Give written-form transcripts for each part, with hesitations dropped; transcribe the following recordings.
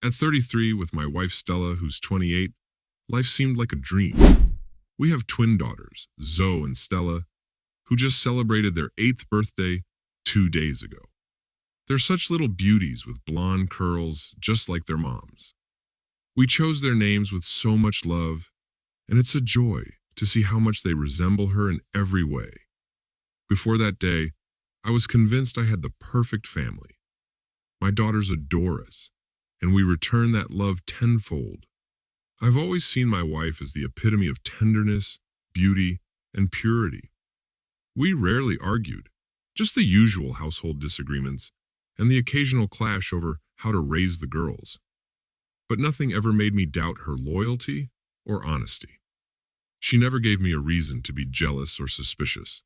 At 33, with my wife Stella, who's 28, life seemed like a dream. We have twin daughters, Zoe and Stella, who just celebrated their 8th birthday 2 days ago. They're such little beauties with blonde curls, just like their moms. We chose their names with so much love, and it's a joy to see how much they resemble her in every way. Before that day, I was convinced I had the perfect family. My daughters adore us, and we return that love tenfold. I've always seen my wife as the epitome of tenderness, beauty, and purity. We rarely argued, just the usual household disagreements and the occasional clash over how to raise the girls. But nothing ever made me doubt her loyalty or honesty. She never gave me a reason to be jealous or suspicious.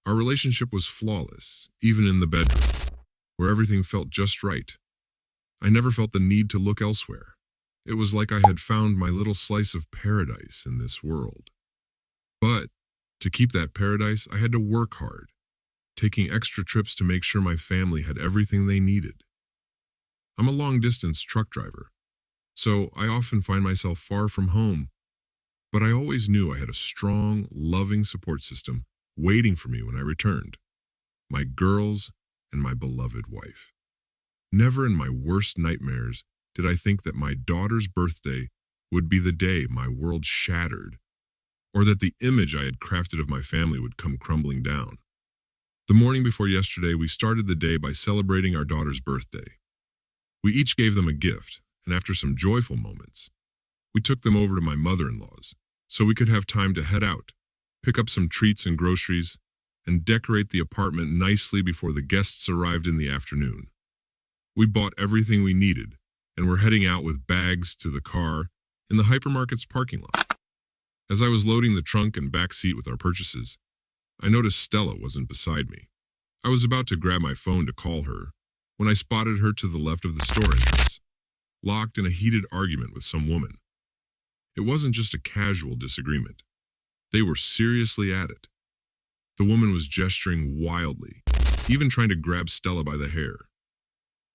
Our relationship was flawless, even in the bedroom, where everything felt just right. I never felt the need to look elsewhere. It was like I had found my little slice of paradise in this world. But to keep that paradise, I had to work hard, taking extra trips to make sure my family had everything they needed. I'm a long-distance truck driver, so I often find myself far from home, but I always knew I had a strong, loving support system waiting for me when I returned. My girls and my beloved wife. Never in my worst nightmares did I think that my daughter's birthday would be the day my world shattered, or that the image I had crafted of my family would come crumbling down. The morning before yesterday, we started the day by celebrating our daughter's birthday. We each gave them a gift, and after some joyful moments, we took them over to my mother-in-law's so we could have time to head out, pick up some treats and groceries, and decorate the apartment nicely before the guests arrived in the afternoon. We bought everything we needed, and were heading out with bags to the car in the hypermarket's parking lot. As I was loading the trunk and back seat with our purchases, I noticed Stella wasn't beside me. I was about to grab my phone to call her when I spotted her to the left of the store entrance, locked in a heated argument with some woman. It wasn't just a casual disagreement. They were seriously at it. The woman was gesturing wildly, even trying to grab Stella by the hair.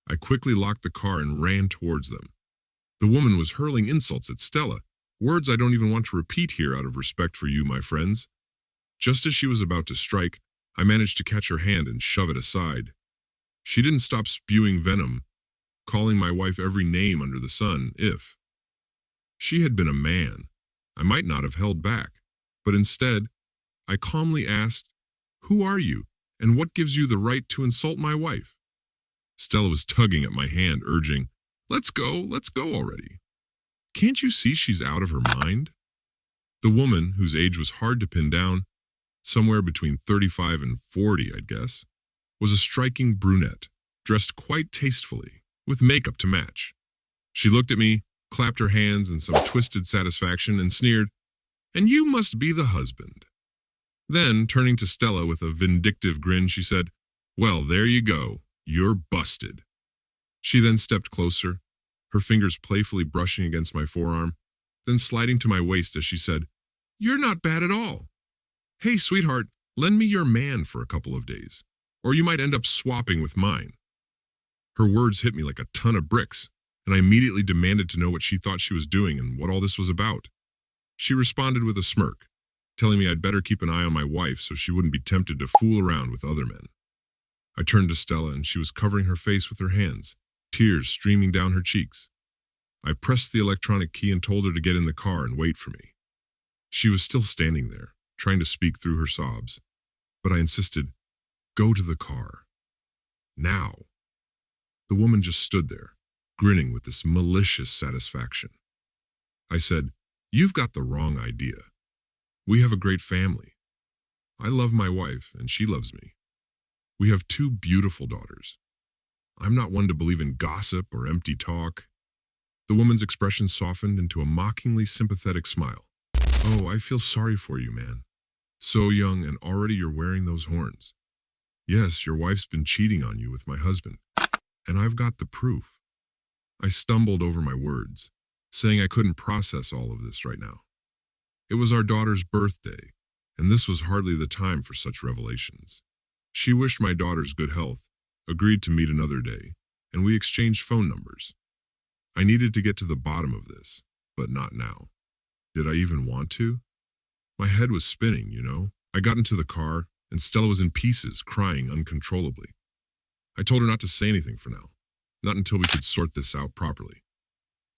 I quickly locked the car and ran towards them. The woman was hurling insults at Stella, words I don't even want to repeat here out of respect for you, my friends. Just as she was about to strike, I managed to catch her hand and shove it aside. She didn't stop spewing venom, calling my wife every name under the sun. If she had been a man, I might not have held back, but instead, I calmly asked, "Who are you, and what gives you the right to insult my wife?" Stella was tugging at my hand, urging, let's go already. Can't you see she's out of her mind? The woman, whose age was hard to pin down, somewhere between 35 and 40, I'd guess, was a striking brunette, dressed quite tastefully, with makeup to match. She looked at me, clapped her hands in some twisted satisfaction, and sneered, "And you must be the husband." Then, turning to Stella with a vindictive grin, she said, "Well, there you go. You're busted." She then stepped closer, her fingers playfully brushing against my forearm, then sliding to my waist as she said, "You're not bad at all. Hey, sweetheart, lend me your man for a couple of days, or you might end up swapping with mine." Her words hit me like a ton of bricks, and I immediately demanded to know what she thought she was doing and what all this was about. She responded with a smirk, telling me I'd better keep an eye on my wife so she wouldn't be tempted to fool around with other men. I turned to Stella, and she was covering her face with her hands, tears streaming down her cheeks. I pressed the electronic key and told her to get in the car and wait for me. She was still standing there, trying to speak through her sobs, but I insisted, "Go to the car. Now." The woman just stood there, grinning with this malicious satisfaction. I said, "You've got the wrong idea. We have a great family. I love my wife, and she loves me. We have 2 beautiful daughters. I'm not one to believe in gossip or empty talk." The woman's expression softened into a mockingly sympathetic smile. "Oh, I feel sorry for you, man. So young and already you're wearing those horns. Yes, your wife's been cheating on you with my husband, and I've got the proof." I stumbled over my words, saying I couldn't process all of this right now. It was our daughter's birthday, and this was hardly the time for such revelations. She wished my daughter's good health, agreed to meet another day, and we exchanged phone numbers. I needed to get to the bottom of this, but not now. Did I even want to? My head was spinning, you know. I got into the car, and Stella was in pieces, crying uncontrollably. I told her not to say anything for now, not until we could sort this out properly.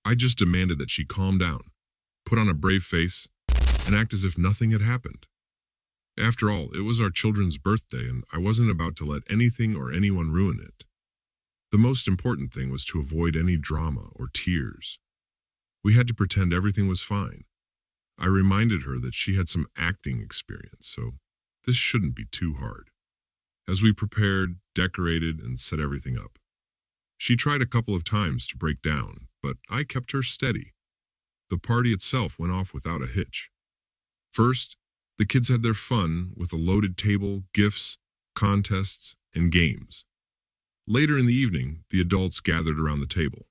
I just demanded that she calm down, put on a brave face, and act as if nothing had happened. After all, it was our children's birthday, and I wasn't about to let anything or anyone ruin it. The most important thing was to avoid any drama or tears. We had to pretend everything was fine. I reminded her that she had some acting experience, so this shouldn't be too hard. As we prepared, decorated, and set everything up, she tried a couple of times to break down, but I kept her steady. The party itself went off without a hitch. First, the kids had their fun with a loaded table, gifts, contests, and games. Later in the evening, the adults gathered around the table.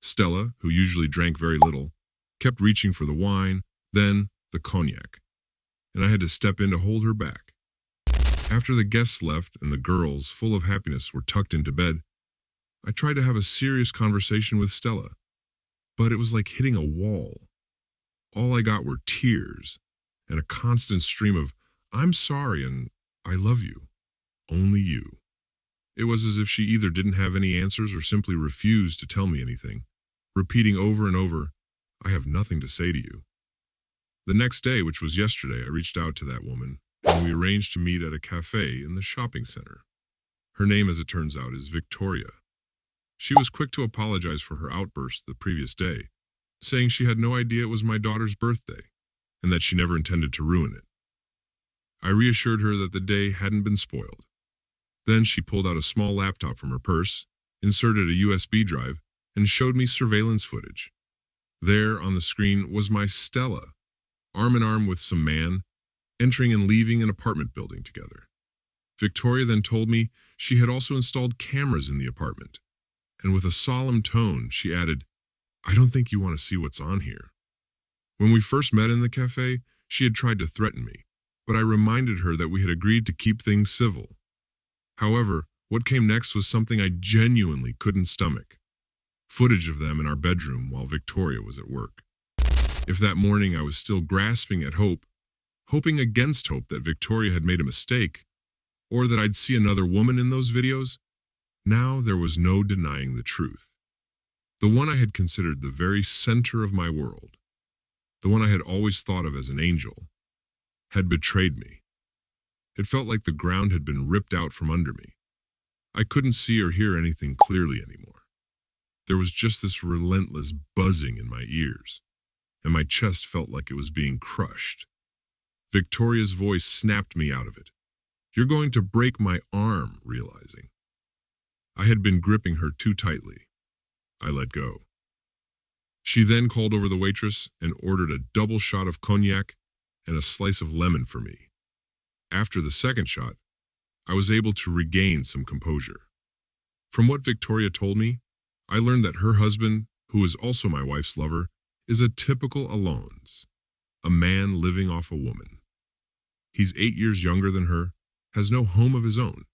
Stella, who usually drank very little, kept reaching for the wine, then the cognac, and I had to step in to hold her back. After the guests left and the girls, full of happiness, were tucked into bed, I tried to have a serious conversation with Stella, but it was like hitting a wall. All I got were tears and a constant stream of, "I'm sorry" and "I love you. Only you." It was as if she either didn't have any answers or simply refused to tell me anything, repeating over and over, "I have nothing to say to you." The next day, which was yesterday, I reached out to that woman, and we arranged to meet at a cafe in the shopping center. Her name, as it turns out, is Victoria. She was quick to apologize for her outburst the previous day, saying she had no idea it was my daughter's birthday, and that she never intended to ruin it. I reassured her that the day hadn't been spoiled. Then she pulled out a small laptop from her purse, inserted a USB drive, and showed me surveillance footage. There on the screen was my Stella, arm in arm with some man, entering and leaving an apartment building together. Victoria then told me she had also installed cameras in the apartment, and with a solemn tone, she added, "I don't think you want to see what's on here." When we first met in the cafe, she had tried to threaten me, but I reminded her that we had agreed to keep things civil. However, what came next was something I genuinely couldn't stomach. Footage of them in our bedroom while Victoria was at work. If that morning I was still grasping at hope, hoping against hope that Victoria had made a mistake, or that I'd see another woman in those videos, now there was no denying the truth. The one I had considered the very center of my world, the one I had always thought of as an angel, had betrayed me. It felt like the ground had been ripped out from under me. I couldn't see or hear anything clearly anymore. There was just this relentless buzzing in my ears, and my chest felt like it was being crushed. Victoria's voice snapped me out of it. "You're going to break my arm," realizing. I had been gripping her too tightly. I let go. She then called over the waitress and ordered a double shot of cognac and a slice of lemon for me. After the second shot, I was able to regain some composure. From what Victoria told me, I learned that her husband, who is also my wife's lover, is a typical Alonz, a man living off a woman. He's 8 years younger than her, has no home of his own,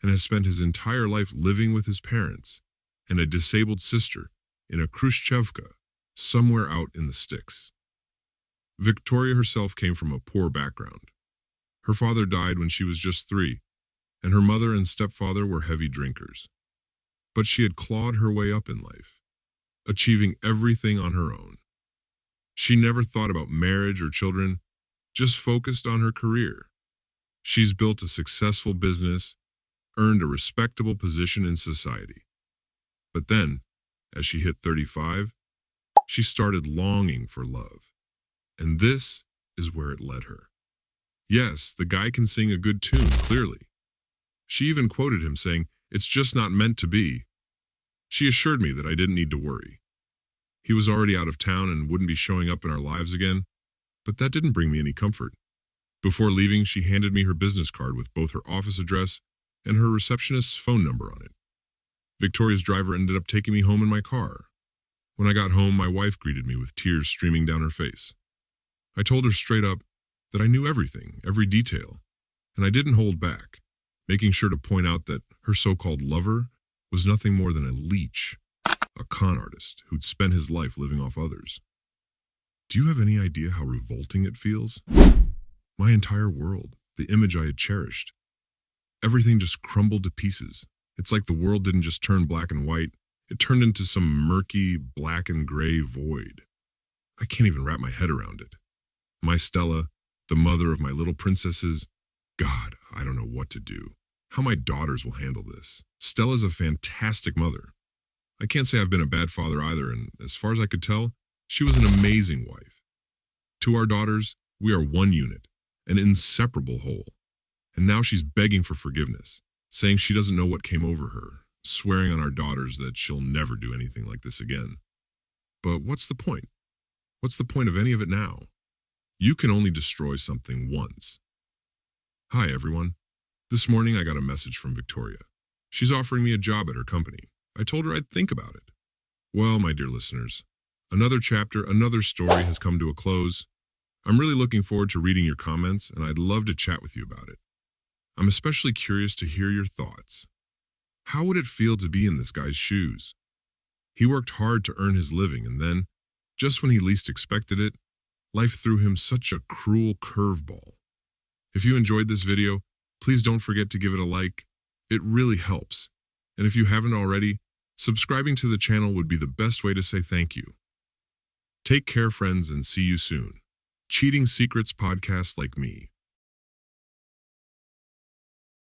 and has spent his entire life living with his parents and a disabled sister in a Khrushchevka somewhere out in the sticks. Victoria herself came from a poor background. Her father died when she was just 3, and her mother and stepfather were heavy drinkers. But she had clawed her way up in life, achieving everything on her own. She never thought about marriage or children, just focused on her career. She's built a successful business, earned a respectable position in society. But then, as she hit 35, she started longing for love. And this is where it led her. Yes, the guy can sing a good tune, clearly. She even quoted him saying, "It's just not meant to be." She assured me that I didn't need to worry. He was already out of town and wouldn't be showing up in our lives again, but that didn't bring me any comfort. Before leaving, she handed me her business card with both her office address and her receptionist's phone number on it. Victoria's driver ended up taking me home in my car. When I got home, my wife greeted me with tears streaming down her face. I told her straight up that I knew everything, every detail, and I didn't hold back, making sure to point out that her so-called lover was nothing more than a leech, a con artist who'd spent his life living off others. Do you have any idea how revolting it feels? My entire world, the image I had cherished, everything just crumbled to pieces. It's like the world didn't just turn black and white, it turned into some murky black and gray void. I can't even wrap my head around it. My Stella, the mother of my little princesses, God, I don't know what to do. How my daughters will handle this. Stella's a fantastic mother. I can't say I've been a bad father either, and as far as I could tell, she was an amazing wife. To our daughters, we are one unit, an inseparable whole. And now she's begging for forgiveness, saying she doesn't know what came over her, swearing on our daughters that she'll never do anything like this again. But what's the point? What's the point of any of it now? You can only destroy something once. Hi, everyone. This morning I got a message from Victoria. She's offering me a job at her company. I told her I'd think about it. Well, my dear listeners, another chapter, another story has come to a close. I'm really looking forward to reading your comments, and I'd love to chat with you about it. I'm especially curious to hear your thoughts. How would it feel to be in this guy's shoes? He worked hard to earn his living, and then, just when he least expected it, life threw him such a cruel curveball. If you enjoyed this video, please don't forget to give it a like. It really helps. And if you haven't already, subscribing to the channel would be the best way to say thank you. Take care, friends, and see you soon. Cheating Secrets podcast like me.